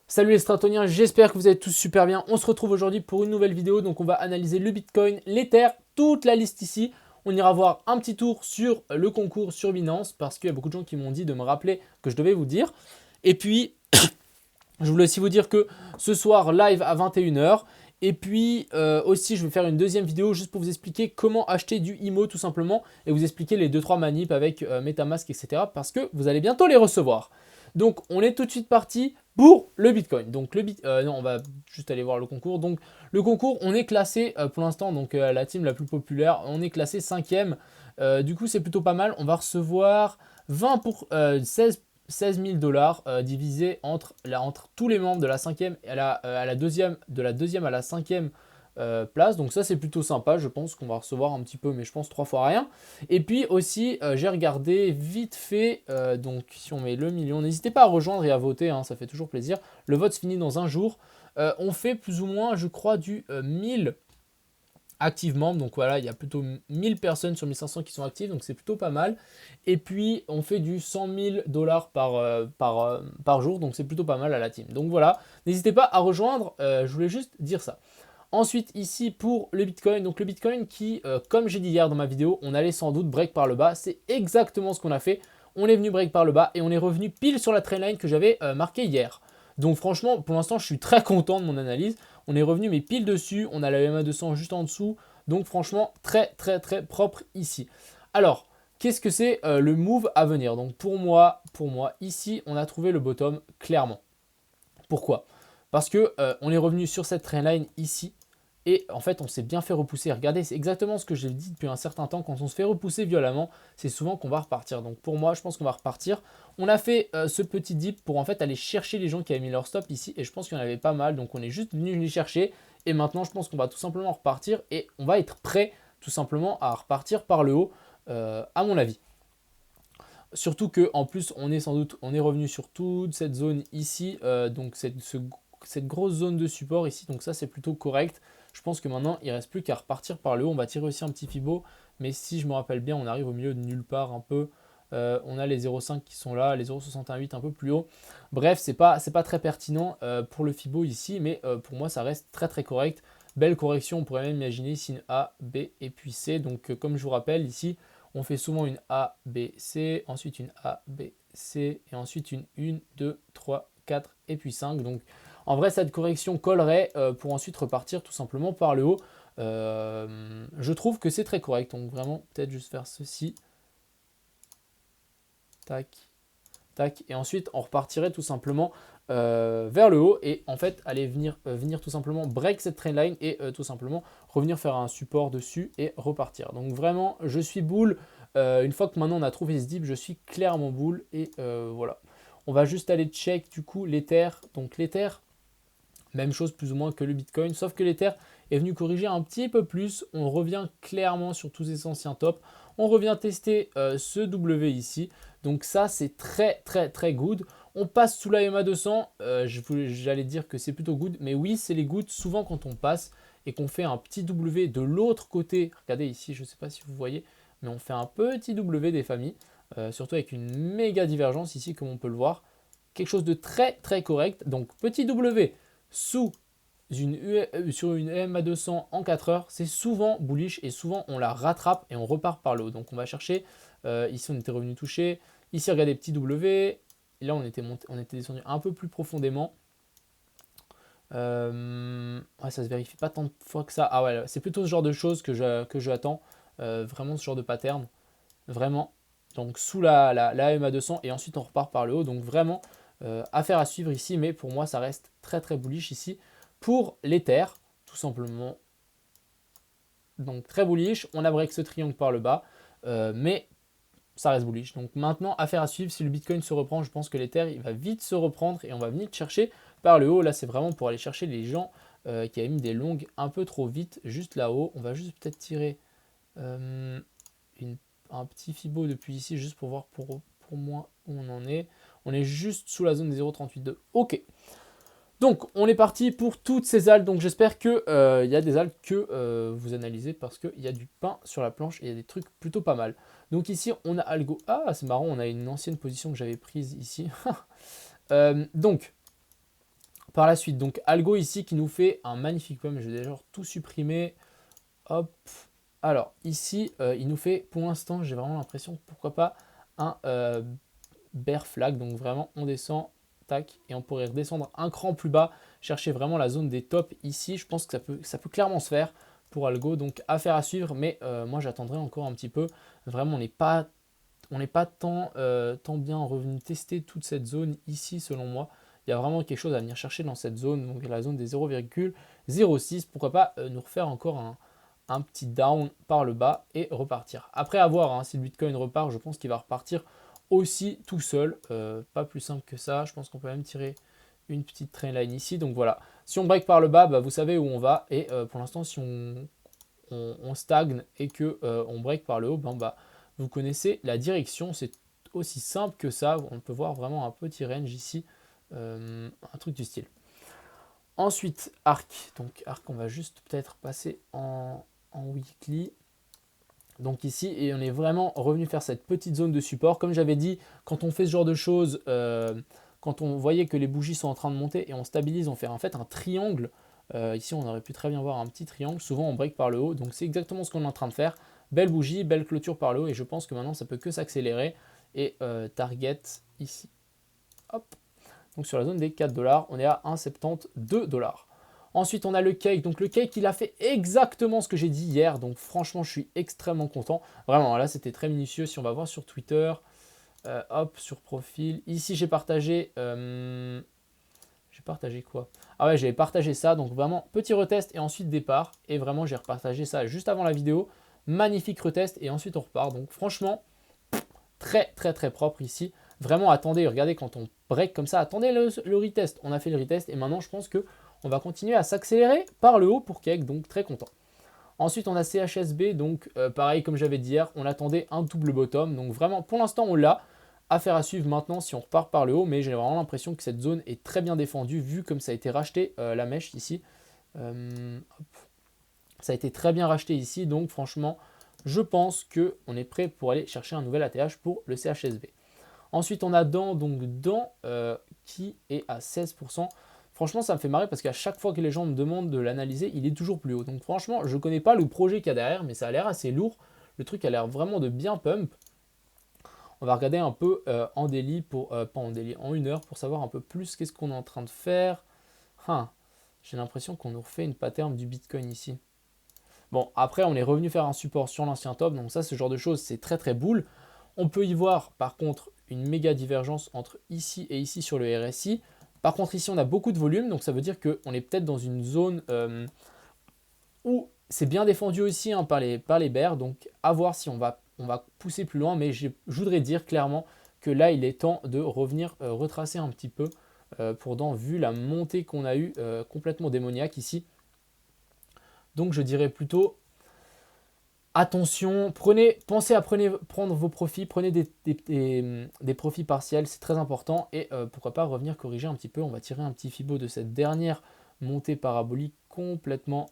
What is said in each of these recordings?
Salut les stratoniens, j'espère que vous allez tous super bien. On se retrouve aujourd'hui pour une nouvelle vidéo. Donc on va analyser le Bitcoin, l'Ether, toute la liste ici. On ira voir un petit tour sur le concours sur Binance parce qu'il y a beaucoup de gens qui m'ont dit de me rappeler que je devais vous dire. Et puis, je voulais aussi vous dire que ce soir, live à 21 h. Et puis aussi, je vais faire une deuxième vidéo juste pour vous expliquer comment acheter du IMO tout simplement et vous expliquer les 2-3 manips avec Metamask, etc. parce que vous allez bientôt les recevoir. Donc, on est tout de suite parti pour le Bitcoin. Donc, non, on va juste aller voir le concours. Donc, le concours, on est classé pour l'instant, donc la team la plus populaire, on est classé 5e. Du coup, c'est plutôt pas mal. On va recevoir 16 000 dollars divisé entre tous les membres de la cinquième et à la deuxième, de la deuxième à la cinquième place. Donc ça c'est plutôt sympa, je pense qu'on va recevoir un petit peu, mais je pense 3 fois rien. Et puis aussi j'ai regardé vite fait, donc si on met le million, n'hésitez pas à rejoindre et à voter, hein, ça fait toujours plaisir. Le vote se finit dans un jour. On fait plus ou moins, je crois, du 1000 activement. Donc voilà, il y a plutôt 1000 personnes sur 1500 qui sont actives, donc c'est plutôt pas mal. Et puis on fait du 100 000 dollars par jour, donc c'est plutôt pas mal à la team. Donc voilà, n'hésitez pas à rejoindre, je voulais juste dire ça. Ensuite ici pour le Bitcoin, donc le Bitcoin qui, comme j'ai dit hier dans ma vidéo, on allait sans doute break par le bas, c'est exactement ce qu'on a fait. On est venu break par le bas et on est revenu pile sur la trendline que j'avais marqué hier. Donc franchement, pour l'instant, je suis très content de mon analyse. On est revenu mais pile dessus, on a la MA200 juste en dessous. Donc franchement, très très très propre ici. Alors, qu'est-ce que c'est le move à venir? Donc pour moi, ici, on a trouvé le bottom clairement. Pourquoi? Parce que on est revenu sur cette trendline ici. Et en fait, on s'est bien fait repousser. Regardez, c'est exactement ce que j'ai dit depuis un certain temps. Quand on se fait repousser violemment, c'est souvent qu'on va repartir. Donc pour moi, je pense qu'on va repartir. On a fait ce petit dip pour en fait aller chercher les gens qui avaient mis leur stop ici. Et je pense qu'il y en avait pas mal. Donc on est juste venu les chercher. Et maintenant, je pense qu'on va tout simplement repartir. Et on va être prêt tout simplement à repartir par le haut, à mon avis. Surtout que en plus, on est revenu sur toute cette zone ici. Donc cette grosse zone de support ici. Donc ça, c'est plutôt correct. Je pense que maintenant, il ne reste plus qu'à repartir par le haut. On va tirer aussi un petit Fibo. Mais si je me rappelle bien, on arrive au milieu de nulle part un peu. On a les 0,5 qui sont là, les 0,68 un peu plus haut. Bref, c'est pas très pertinent pour le Fibo ici. Mais pour moi, ça reste très très correct. Belle correction, on pourrait même imaginer ici une A, B et puis C. Donc comme je vous rappelle, ici, on fait souvent une A, B, C, ensuite une A, B, C, et ensuite une 1, 2, 3, 4 et puis 5. Donc en vrai, cette correction collerait pour ensuite repartir tout simplement par le haut. Je trouve que c'est très correct. Donc vraiment, peut-être juste faire ceci. Tac, tac. Et ensuite, on repartirait tout simplement vers le haut et en fait, aller venir tout simplement break cette trendline et tout simplement revenir faire un support dessus et repartir. Donc vraiment, je suis bull. Une fois que maintenant on a trouvé ce dip, je suis clairement bull et voilà. On va juste aller check du coup l'Ether. Donc l'Ether, même chose plus ou moins que le Bitcoin, sauf que l'Ether est venu corriger un petit peu plus. On revient clairement sur tous ces anciens tops. On revient tester ce W ici. Donc ça, c'est très très très good. On passe sous la MA200. J'allais dire que c'est plutôt good. Mais oui, c'est les good souvent quand on passe et qu'on fait un petit W de l'autre côté. Regardez ici, je ne sais pas si vous voyez, mais on fait un petit W des familles. Surtout avec une méga divergence ici, comme on peut le voir. Quelque chose de très très correct. Donc petit W sur une EMA200 en 4 heures, c'est souvent bullish et souvent on la rattrape et on repart par le haut. Donc on va chercher, ici on était revenu toucher, ici regardez petit W, et là on était descendu un peu plus profondément. Ouais, ça se vérifie pas tant de fois que ça. Ah ouais, c'est plutôt ce genre de choses que je attends, vraiment ce genre de pattern, vraiment. Donc sous la EMA200 et ensuite on repart par le haut. Donc vraiment affaire à suivre ici, mais pour moi ça reste très très bullish ici pour l'Ether, tout simplement. Donc très bullish, on a break ce triangle par le bas, mais ça reste bullish. Donc maintenant, affaire à suivre, si le Bitcoin se reprend, je pense que l'Ether, il va vite se reprendre et on va venir chercher par le haut. Là, c'est vraiment pour aller chercher les gens qui avaient mis des longues un peu trop vite, juste là-haut. On va juste peut-être tirer un petit Fibo depuis ici, juste pour voir pour moi où on en est. On est juste sous la zone des 0,382. Ok. Donc, on est parti pour toutes ces algues. Donc, j'espère qu'il y a des algues que vous analysez parce qu'il y a du pain sur la planche et il y a des trucs plutôt pas mal. Donc, ici, on a Algo. Ah, c'est marrant, on a une ancienne position que j'avais prise ici. Donc, Par la suite, donc Algo ici qui nous fait un magnifique pomme. Je vais déjà tout supprimer. Hop. Alors ici, il nous fait, pour l'instant, j'ai vraiment l'impression, pourquoi pas, un bear flag. Donc vraiment, on descend, tac, et on pourrait redescendre un cran plus bas, chercher vraiment la zone des tops ici. Je pense que ça peut clairement se faire pour Algo. Donc affaire à suivre, mais moi j'attendrai encore un petit peu. Vraiment, on n'est pas tant, tant bien revenu tester toute cette zone ici selon moi. Il y a vraiment quelque chose à venir chercher dans cette zone, donc la zone des 0,06. Pourquoi pas nous refaire encore un petit down par le bas et repartir. Après avoir, hein, si le Bitcoin repart, je pense qu'il va repartir aussi tout seul. Pas plus simple que ça. Je pense qu'on peut même tirer une petite trendline ici. Donc voilà, si on break par le bas, bah, vous savez où on va. Et pour l'instant, si on stagne et que on break par le haut, ben, bah, vous connaissez la direction. C'est aussi simple que ça. On peut voir vraiment un petit range ici. Un truc du style. Ensuite, ARK. Donc ARK, on va juste peut-être passer en weekly. Donc ici, et on est vraiment revenu faire cette petite zone de support. Comme j'avais dit, quand on fait ce genre de choses, quand on voyait que les bougies sont en train de monter et on stabilise, on fait en fait un triangle. Ici, on aurait pu très bien voir un petit triangle. Souvent, on break par le haut. Donc c'est exactement ce qu'on est en train de faire. Belle bougie, belle clôture par le haut. Et je pense que maintenant, ça peut que s'accélérer. Et target ici. Hop. Donc sur la zone des 4 $, on est à 1,72 $. Ensuite, on a le cake. Donc le cake, il a fait exactement ce que j'ai dit hier. Donc franchement, je suis extrêmement content. Vraiment, là, c'était très minutieux. Si on va voir sur Twitter, hop, sur profil. Ici, j'ai partagé... j'ai partagé quoi? Ah ouais, j'avais partagé ça. Donc vraiment, petit retest et ensuite départ. Et vraiment, j'ai repartagé ça juste avant la vidéo. Magnifique retest et ensuite on repart. Donc franchement, très très très propre ici. Vraiment, attendez, regardez quand on break comme ça, attendez le retest. On a fait le retest et maintenant je pense que on va continuer à s'accélérer par le haut pour Cake, donc très content. Ensuite, on a CHSB, donc pareil comme j'avais dit hier, on attendait un double bottom. Donc vraiment, pour l'instant, on l'a. Affaire à suivre maintenant si on repart par le haut, mais j'ai vraiment l'impression que cette zone est très bien défendue vu comme ça a été racheté la mèche ici. Ça a été très bien racheté ici, donc franchement, je pense qu'on est prêt pour aller chercher un nouvel ATH pour le CHSB. Ensuite, on a Dan qui est à 16%. Franchement, ça me fait marrer parce qu'à chaque fois que les gens me demandent de l'analyser, il est toujours plus haut. Donc franchement, je ne connais pas le projet qu'il y a derrière, mais ça a l'air assez lourd. Le truc a l'air vraiment de bien pump. On va regarder un peu en daily, pas en daily, en 1 heure pour savoir un peu plus qu'est-ce qu'on est en train de faire. J'ai l'impression qu'on nous refait une pattern du Bitcoin ici. Bon, après, on est revenu faire un support sur l'ancien top. Donc ça, ce genre de choses, c'est très très boule. On peut y voir, par contre, une méga divergence entre ici et ici sur le RSI. Par contre, ici, on a beaucoup de volume. Donc ça veut dire qu'on est peut-être dans une zone où c'est bien défendu aussi hein, par les bears. Donc à voir si on va pousser plus loin. Mais je voudrais dire clairement que là, il est temps de revenir retracer un petit peu vu la montée qu'on a eue complètement démoniaque ici. Donc je dirais plutôt attention, pensez à prendre vos profits, prenez des profits partiels, c'est très important. Et pourquoi pas revenir corriger un petit peu. On va tirer un petit fibo de cette dernière montée parabolique complètement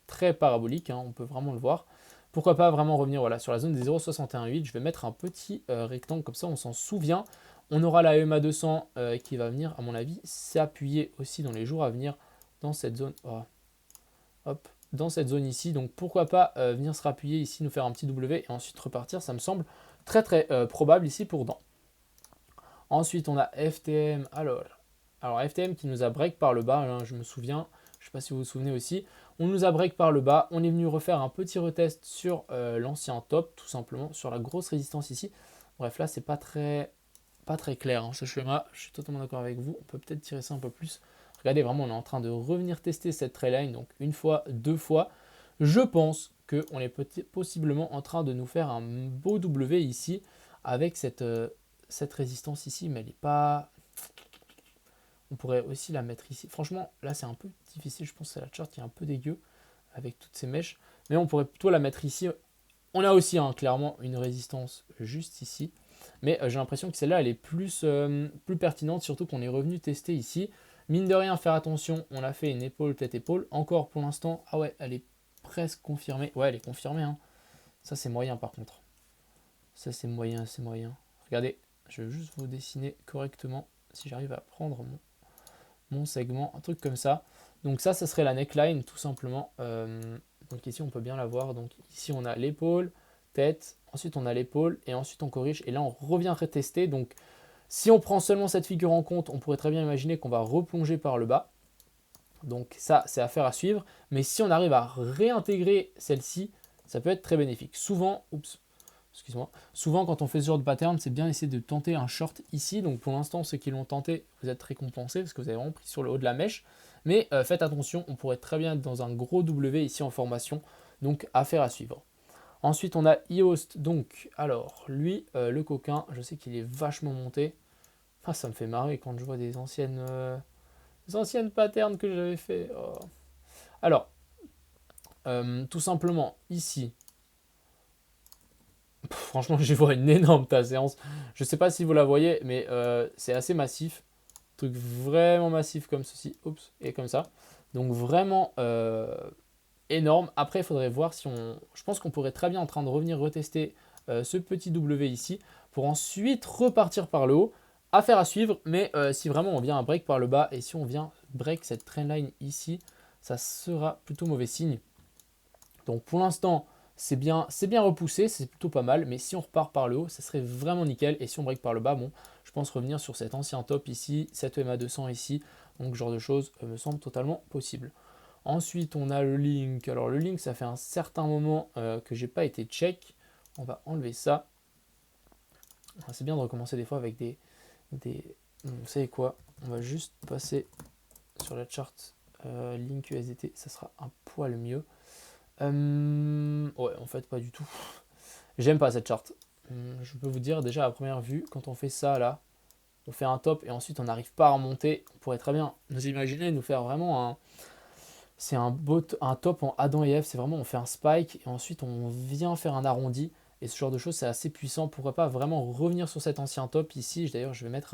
très parabolique, hein, on peut vraiment le voir. Pourquoi pas vraiment revenir voilà, sur la zone des 0,618. Je vais mettre un petit rectangle comme ça, on s'en souvient. On aura la EMA 200 qui va venir, à mon avis, s'appuyer aussi dans les jours à venir dans cette zone. Oh. Hop, dans cette zone ici. Donc pourquoi pas venir se rappuyer ici, nous faire un petit W et ensuite repartir. Ça me semble très très probable ici pour Dan. Ensuite, on a FTM. Alors FTM qui nous a break par le bas, hein, je me souviens. Je ne sais pas si vous vous souvenez aussi. On nous a break par le bas. On est venu refaire un petit retest sur l'ancien top, tout simplement, sur la grosse résistance ici. Bref, là, c'est pas très clair hein, ce schéma. Je suis totalement d'accord avec vous. On peut peut-être tirer ça un peu plus. Regardez, vraiment, on est en train de revenir tester cette trendline. Donc, une fois, deux fois. Je pense qu'on est possiblement en train de nous faire un beau W ici avec cette résistance ici. Mais elle n'est pas... On pourrait aussi la mettre ici. Franchement, là, c'est un peu difficile. Je pense que c'est la charte qui est un peu dégueu avec toutes ces mèches. Mais on pourrait plutôt la mettre ici. On a aussi hein, clairement une résistance juste ici. Mais j'ai l'impression que celle-là, elle est plus pertinente, surtout qu'on est revenu tester ici. Mine de rien, faire attention, on a fait une épaule, tête-épaule. Encore pour l'instant, ah ouais, elle est presque confirmée. Ouais, elle est confirmée. Hein. Ça, c'est moyen par contre. Ça, c'est moyen, c'est moyen. Regardez, je vais juste vous dessiner correctement si j'arrive à prendre mon segment, un truc comme ça. Donc ça serait la neckline tout simplement. Donc ici on peut bien la voir. Donc ici on a l'épaule, tête, ensuite on a l'épaule et ensuite on corrige et là on revient retester. Donc si on prend seulement cette figure en compte, on pourrait très bien imaginer qu'on va replonger par le bas. Donc ça c'est affaire à suivre. Mais si on arrive à réintégrer celle-ci, ça peut être très bénéfique. Souvent, excuse-moi. Souvent, quand on fait ce genre de pattern, c'est bien essayer de tenter un short ici. Donc pour l'instant, ceux qui l'ont tenté, vous êtes récompensés parce que vous avez vraiment pris sur le haut de la mèche. Mais faites attention, on pourrait très bien être dans un gros W ici en formation. Donc affaire à suivre. Ensuite, on a Yoast. Donc, alors, lui, le coquin, je sais qu'il est vachement monté. Ah, ça me fait marrer quand je vois des anciennes patterns que j'avais fait. Oh. Alors, tout simplement, ici, franchement, je vois une énorme ta séance. Je ne sais pas si vous la voyez, mais c'est assez massif. Truc vraiment massif comme ceci. Oups, et comme ça. Donc vraiment énorme. Après, il faudrait voir si on... Je pense qu'on pourrait très bien en train de revenir retester ce petit W ici pour ensuite repartir par le haut. Affaire à suivre, mais si vraiment on vient un break par le bas et si on vient break cette trendline ici, ça sera plutôt mauvais signe. Donc pour l'instant, c'est bien repoussé, c'est plutôt pas mal, mais si on repart par le haut, ça serait vraiment nickel. Et si on break par le bas, bon, je pense revenir sur cet ancien top ici, cette EMA 200 ici, donc ce genre de choses me semble totalement possible. Ensuite, on a le link. Alors le link, ça fait un certain moment que j'ai pas été check. On va enlever ça. C'est bien de recommencer des fois avec des... Vous savez quoi? On va juste passer sur la charte link USDT, ça sera un poil mieux. Ouais, en fait, pas du tout. J'aime pas cette charte. Je peux vous dire, déjà à première vue, quand on fait ça là, on fait un top et ensuite on n'arrive pas à remonter. On pourrait très bien nous imaginer nous faire vraiment un. C'est un top en Adam et Ève. C'est vraiment, on fait un spike et ensuite on vient faire un arrondi. Et ce genre de choses, c'est assez puissant. Pourquoi pas vraiment revenir sur cet ancien top ici. D'ailleurs, je vais mettre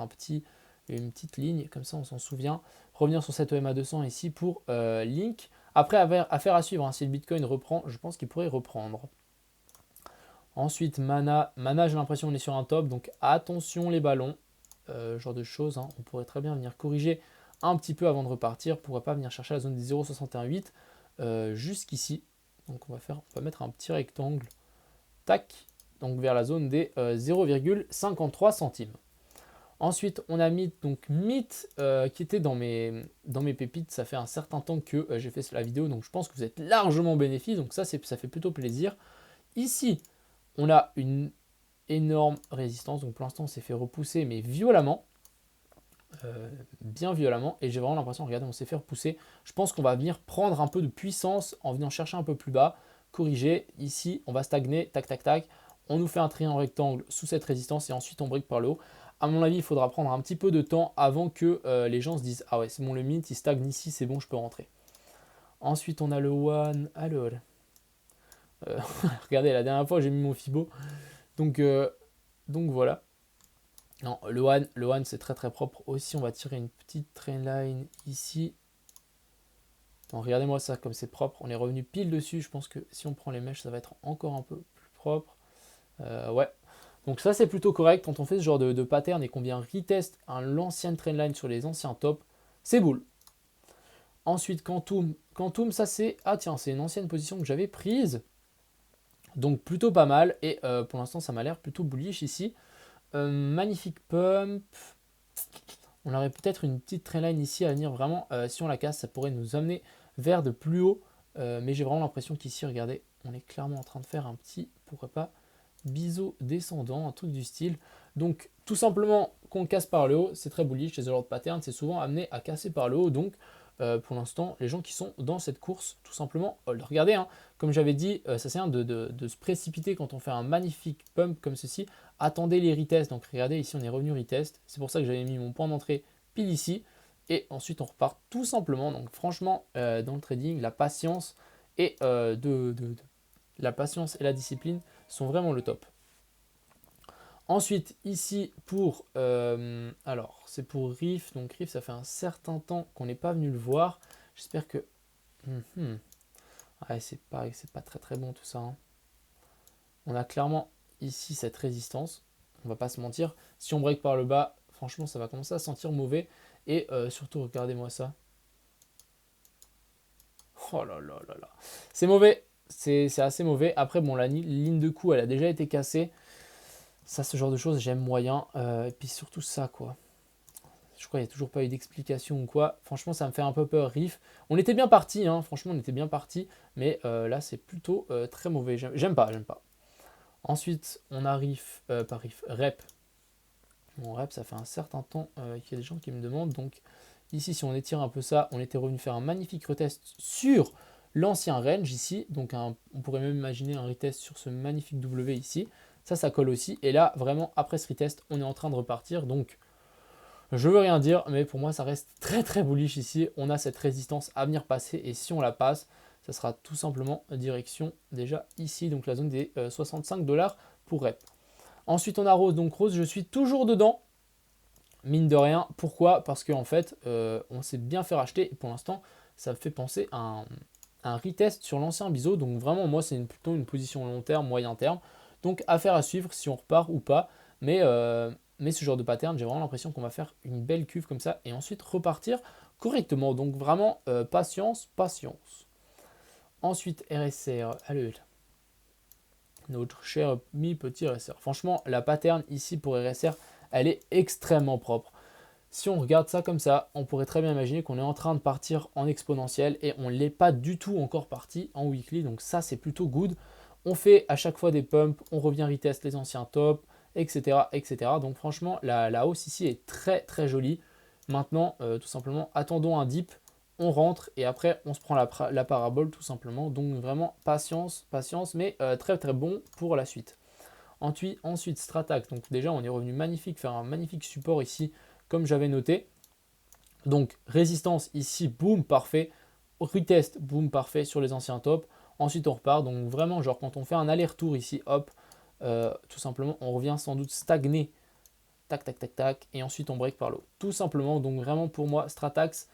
une petite ligne, comme ça on s'en souvient. Revenir sur cette EMA 200 ici pour Link. Après, affaire à suivre, hein. Si le Bitcoin reprend, je pense qu'il pourrait reprendre. Ensuite, Mana. Mana, j'ai l'impression qu'on est sur un top, donc attention les ballons. Genre de choses, hein. On pourrait très bien venir corriger un petit peu avant de repartir. Pourquoi pas venir chercher la zone des 0,618 jusqu'ici. Donc on va mettre un petit rectangle. Tac. Donc vers la zone des 0,53 centimes. Ensuite, on a Meet, donc Meet qui était dans mes pépites. Ça fait un certain temps que j'ai fait la vidéo, donc je pense que vous êtes largement bénéfice. Donc ça fait plutôt plaisir. Ici, on a une énorme résistance. Donc pour l'instant, on s'est fait repousser, mais violemment. Bien violemment. Et j'ai vraiment l'impression, regardez, on s'est fait repousser. Je pense qu'on va venir prendre un peu de puissance en venant chercher un peu plus bas. Corriger. Ici, on va stagner. Tac, tac, tac. On nous fait un triangle rectangle sous cette résistance et ensuite on break par le haut. À mon avis, il faudra prendre un petit peu de temps avant que les gens se disent ah ouais, c'est bon, le mint, il stagne ici, c'est bon, je peux rentrer. Ensuite, on a le one. Alors, regardez, la dernière fois, j'ai mis mon Fibo. Donc voilà. Non, le one c'est très très propre. Aussi, on va tirer une petite trendline ici. Regardez-moi ça, comme c'est propre. On est revenu pile dessus. Je pense que si on prend les mèches, ça va être encore un peu plus propre. Ouais. Donc ça, c'est plutôt correct. Quand on fait ce genre de pattern et qu'on vient retest l'ancienne trendline sur les anciens tops, c'est boule. Ensuite, Quantum. Quantum, ça c'est... Ah tiens, c'est une ancienne position que j'avais prise. Donc plutôt pas mal. Et pour l'instant, ça m'a l'air plutôt bullish ici. Magnifique pump. On aurait peut-être une petite trendline ici à venir. Vraiment, si on la casse, ça pourrait nous amener vers de plus haut. Mais j'ai vraiment l'impression qu'ici, regardez, on est clairement en train de faire un petit, pourquoi pas, biseau descendant, un truc du style. Donc tout simplement qu'on casse par le haut, c'est très bullish. Chez ce genre de pattern, c'est souvent amené à casser par le haut. Donc pour l'instant, les gens qui sont dans cette course, tout simplement, regardez, hein, comme j'avais dit, ça sert de se précipiter quand on fait un magnifique pump comme ceci. Attendez les retests. Donc regardez, ici on est revenu retest. C'est pour ça que j'avais mis mon point d'entrée pile ici. Et ensuite on repart tout simplement. Donc franchement, dans le trading, la patience et la patience et la discipline sont vraiment le top. Ensuite, ici, alors, c'est pour Riff. Donc, Riff, ça fait un certain temps qu'on n'est pas venu le voir. J'espère que... Ouais, c'est pas très très bon tout ça, hein. On a clairement ici cette résistance. On va pas se mentir. Si on break par le bas, franchement, ça va commencer à sentir mauvais. Et surtout, regardez-moi ça. Oh là là là là. C'est mauvais. C'est assez mauvais. Après, bon, la ligne de coup, elle a déjà été cassée. Ça, ce genre de choses, j'aime moyen. Et puis surtout ça, quoi. Je crois qu'il n'y a toujours pas eu d'explication ou quoi. Franchement, ça me fait un peu peur. Riff. On était bien parti, hein. Franchement, on était bien parti. Mais là, c'est plutôt très mauvais. J'aime pas, j'aime pas. Ensuite, on a riff, pas riff, rep. Bon, rep, ça fait un certain temps qu'il y a des gens qui me demandent. Donc, ici, si on étire un peu ça, on était revenu faire un magnifique retest sur l'ancien range ici. Donc, on pourrait même imaginer un retest sur ce magnifique W ici. Ça colle aussi. Et là, vraiment, après ce retest, on est en train de repartir. Donc, je veux rien dire, mais pour moi, ça reste très très bullish ici. On a cette résistance à venir passer. Et si on la passe, ça sera tout simplement direction déjà ici. Donc, la zone des 65 $ pour rep. Ensuite, on a Rose. Donc, Rose, je suis toujours dedans. Mine de rien. Pourquoi? Parce qu'en fait, on s'est bien fait racheter. Et pour l'instant, ça me fait penser à un retest sur l'ancien biseau. Donc, vraiment, moi, c'est plutôt une position long terme, moyen terme. Donc, affaire à suivre si on repart ou pas. Mais ce genre de pattern, j'ai vraiment l'impression qu'on va faire une belle cuve comme ça. Et ensuite, repartir correctement. Donc, vraiment, patience, patience. Ensuite, RSR. Allez, notre cher mi-petit RSR. Franchement, la pattern ici pour RSR, elle est extrêmement propre. Si on regarde ça comme ça, on pourrait très bien imaginer qu'on est en train de partir en exponentiel et on ne l'est pas du tout encore parti en weekly. Donc ça, c'est plutôt good. On fait à chaque fois des pumps, on revient retest les anciens tops, etc. etc. Donc franchement, la hausse ici est très très jolie. Maintenant, tout simplement, attendons un dip, on rentre et après, on se prend la parabole tout simplement. Donc vraiment, patience, patience, mais très très bon pour la suite. Ensuite, Stratac. Donc déjà, on est revenu magnifique, faire un magnifique support ici, comme j'avais noté. Donc résistance ici, boum, parfait. Retest, boum, parfait sur les anciens tops. Ensuite, on repart. Donc vraiment, genre quand on fait un aller-retour ici, hop, tout simplement, on revient sans doute stagner. Tac, tac, tac, tac. Et ensuite, on break par le haut. Tout simplement, donc vraiment pour moi, Stratax,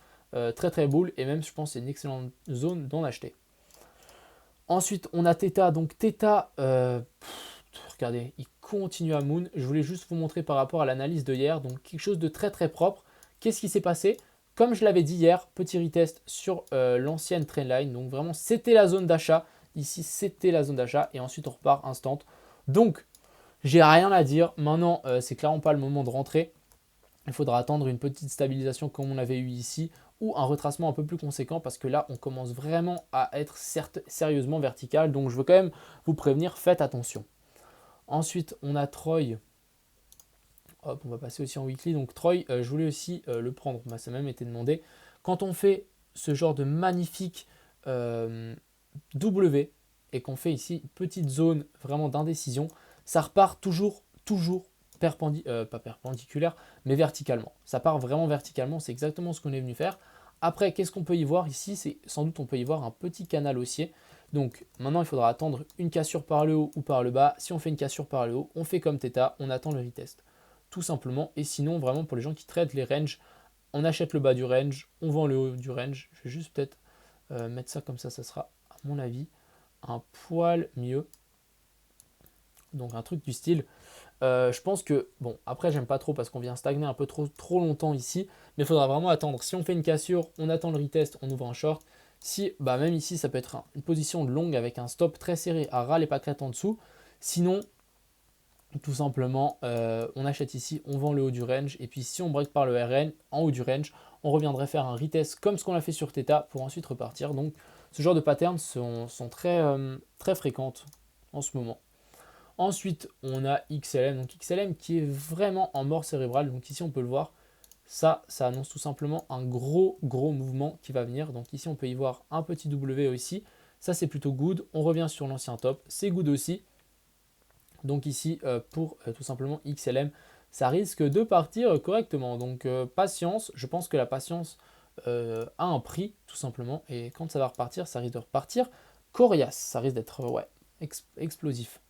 très très bull. Et même, je pense, c'est une excellente zone d'en acheter. Ensuite, on a Theta. Donc Theta, regardez, il continue à moon. Je voulais juste vous montrer par rapport à l'analyse de hier. Donc quelque chose de très très propre. Qu'est-ce qui s'est passé? Comme je l'avais dit hier, petit retest sur l'ancienne trendline. Donc vraiment, c'était la zone d'achat. Ici, c'était la zone d'achat. Et ensuite, on repart instant. Donc, j'ai rien à dire. Maintenant, c'est clairement pas le moment de rentrer. Il faudra attendre une petite stabilisation comme on avait eu ici ou un retracement un peu plus conséquent parce que là, on commence vraiment à être sérieusement vertical. Donc, je veux quand même vous prévenir, faites attention. Ensuite, on a Troy. Hop, on va passer aussi en weekly. Donc, Troy, je voulais aussi le prendre. Ça m'a même été demandé. Quand on fait ce genre de magnifique W et qu'on fait ici une petite zone vraiment d'indécision, ça repart toujours pas perpendiculaire, mais verticalement. Ça part vraiment verticalement, c'est exactement ce qu'on est venu faire. Après, qu'est-ce qu'on peut y voir ici? C'est sans doute on peut y voir un petit canal haussier. Donc maintenant, il faudra attendre une cassure par le haut ou par le bas. Si on fait une cassure par le haut, on fait comme Theta, on attend le retest. Tout simplement. Et sinon, vraiment pour les gens qui traitent les ranges, on achète le bas du range, on vend le haut du range. Je vais juste peut-être mettre ça comme ça sera à mon avis un poil mieux. Donc un truc du style. Je pense que, bon, après j'aime pas trop parce qu'on vient stagner un peu trop longtemps ici, mais il faudra vraiment attendre. Si on fait une cassure, on attend le retest, on ouvre un short. Si, bah même ici, ça peut être une position de longue avec un stop très serré à ras les pâquerettes en dessous. Sinon, tout simplement, on achète ici, on vend le haut du range, et puis si on break par le RN en haut du range, on reviendrait faire un retest comme ce qu'on a fait sur Theta pour ensuite repartir. Donc, ce genre de patterns sont très, très fréquentes en ce moment. Ensuite, on a XLM. Donc XLM qui est vraiment en mort cérébrale. Donc ici, on peut le voir. Ça annonce tout simplement un gros mouvement qui va venir. Donc ici, on peut y voir un petit W aussi. Ça, c'est plutôt good. On revient sur l'ancien top. C'est good aussi. Donc ici, pour tout simplement XLM, ça risque de partir correctement. Donc patience. Je pense que la patience a un prix, tout simplement. Et quand ça va repartir, ça risque de repartir coriace. Ça risque d'être explosif.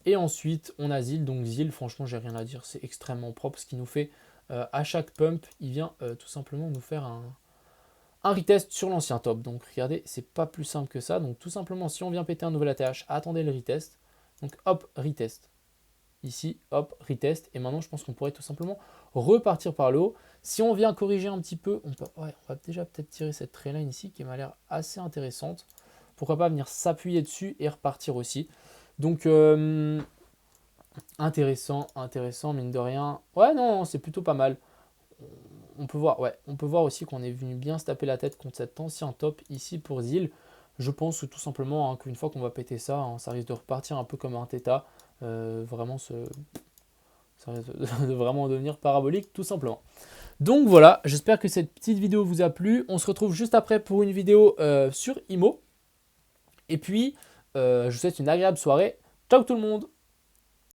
Et ensuite, on a Zil. Donc Zil, franchement, j'ai rien à dire. C'est extrêmement propre ce qu'il nous fait. À chaque pump, il vient tout simplement nous faire un retest sur l'ancien top. Donc regardez, c'est pas plus simple que ça. Donc tout simplement, si on vient péter un nouvel ATH, attendez le retest. Donc hop, retest. Ici, hop, retest. Et maintenant, je pense qu'on pourrait tout simplement repartir par le haut. Si on vient corriger un petit peu, on va déjà peut-être tirer cette trendline ici qui m'a l'air assez intéressante. Pourquoi pas venir s'appuyer dessus et repartir aussi. Donc intéressant, mine de rien. Ouais, non, c'est plutôt pas mal. On peut voir aussi qu'on est venu bien se taper la tête contre cet ancien top ici pour Zil. Je pense tout simplement qu'une fois qu'on va péter ça, ça risque de repartir un peu comme un Theta. Vraiment, ça risque de vraiment devenir parabolique tout simplement. Donc voilà, j'espère que cette petite vidéo vous a plu. On se retrouve juste après pour une vidéo sur IMO. Et puis, je vous souhaite une agréable soirée. Ciao tout le monde!